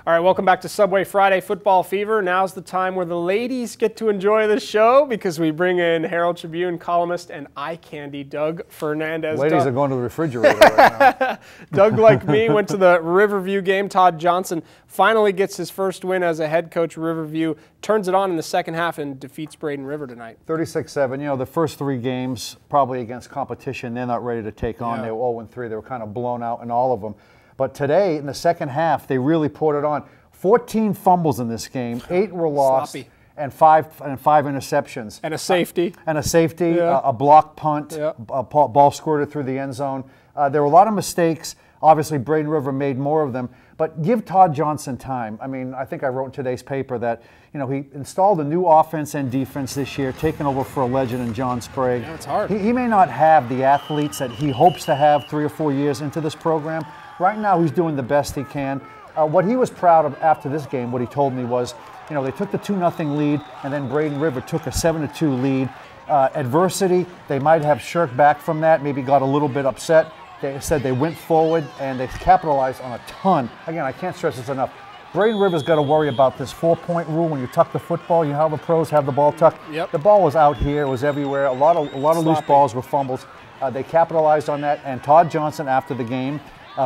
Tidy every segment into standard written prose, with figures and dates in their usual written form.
All right, welcome back to Subway Friday Football Fever. Now's the time where the ladies get to enjoy the show because we bring in Herald-Tribune columnist and eye candy Doug Fernandez. Ladies are going to the refrigerator right now. Doug, like me, went to the Riverview game. Todd Johnson finally gets his first win as a head coach. Riverview turns it on in the second half and defeats Braden River tonight. 36-7. You know, the first three games probably against competition they're not ready to take on. They were 0-3. They were kind of blown out in all of them. But today, in the second half, they really poured it on. 14 fumbles in this game, 8 were lost, and five interceptions. And a safety. A block punt, a ball squirted through the end zone. There were a lot of mistakes. Obviously, Braden River made more of them. But give Todd Johnson time. I mean, I think I wrote in today's paper that, you know, he installed a new offense and defense this year, taking over for a legend in John Sprague. Yeah, it's hard. He may not have the athletes that he hopes to have 3 or 4 years into this program. Right now, he's doing the best he can. What he was proud of after this game, what he told me was, you know, they took the 2-0 lead, and then Braden River took a 7-2 lead. Adversity, they might have shirked back from that, maybe got a little bit upset. They said they went forward, and they capitalized on a ton. Again, I can't stress this enough. Braden River's got to worry about this 4-point rule when you tuck the football. You know how the pros have the ball tucked? Yep. The ball was out here. It was everywhere. A lot of loose balls were fumbles. They capitalized on that, and Todd Johnson, after the game,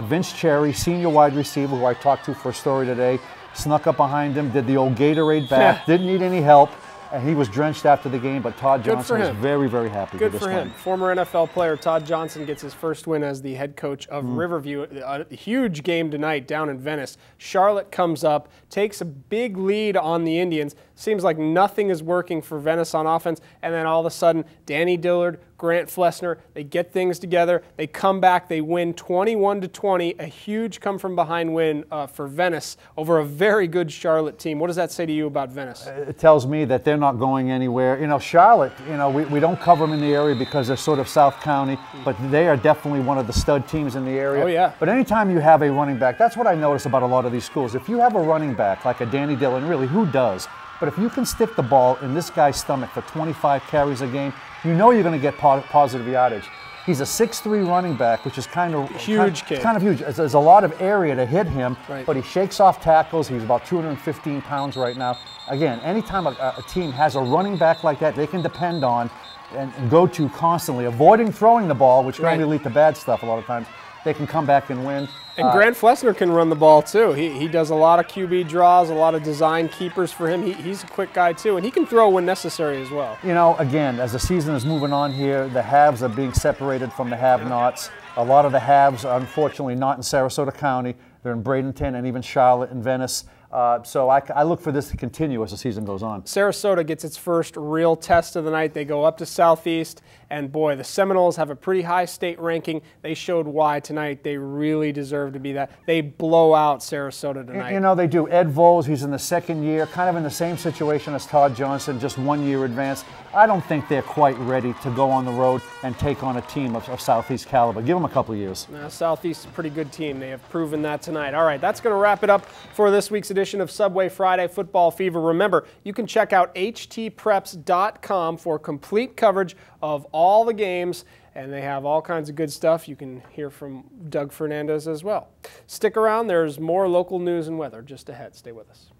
Vince Cherry, senior wide receiver, who I talked to for a story today, snuck up behind him, did the old Gatorade bath, didn't need any help, and he was drenched after the game, but Todd Johnson was very, very happy with this one. Good for him. Former NFL player Todd Johnson gets his first win as the head coach of Riverview. A huge game tonight down in Venice. Charlotte comes up, takes a big lead on the Indians. Seems like nothing is working for Venice on offense, and then all of a sudden, Danny Dillard, Grant Flessner, they get things together. They come back. They win 21-20. A huge come-from-behind win for Venice over a very good Charlotte team. What does that say to you about Venice? It tells me that they're not going anywhere. You know, Charlotte, you know, we don't cover them in the area because they're sort of South County, but they are definitely one of the stud teams in the area. Oh, yeah. But anytime you have a running back, that's what I notice about a lot of these schools. If you have a running back like a Danny Dillon, really, who does? But if you can stick the ball in this guy's stomach for 25 carries a game, you know you're going to get positive yardage. He's a 6'3" running back, which is kind of huge. Kind of huge. There's a lot of area to hit him, but he shakes off tackles. He's about 215 pounds right now. Again, anytime a team has a running back like that, they can depend on and go to constantly, avoiding throwing the ball, which can only lead to bad stuff a lot of times. They can come back and win. And Grant Flessner can run the ball, too. He does a lot of QB draws, a lot of design keepers for him. He's a quick guy, too, and he can throw when necessary as well. You know, again, as the season is moving on here, the haves are being separated from the have-nots. A lot of the haves are unfortunately not in Sarasota County. They're in Bradenton and even Charlotte and Venice. So I look for this to continue as the season goes on. Sarasota gets its first real test of the night. They go up to Southeast, and boy, the Seminoles have a pretty high state ranking. They showed why tonight. They really deserve to be that. They blow out Sarasota tonight. You know, they do. Ed Vos, he's in the second year, kind of in the same situation as Todd Johnson, just 1 year advanced. I don't think they're quite ready to go on the road and take on a team of Southeast caliber. Give them a couple of years. Southeast is a pretty good team. They have proven that tonight. All right, that's going to wrap it up for this week's edition of Subway Friday Football Fever. Remember, you can check out htpreps.com for complete coverage of all the games, and they have all kinds of good stuff. You can hear from Doug Fernandez as well. Stick around. There's more local news and weather just ahead. Stay with us.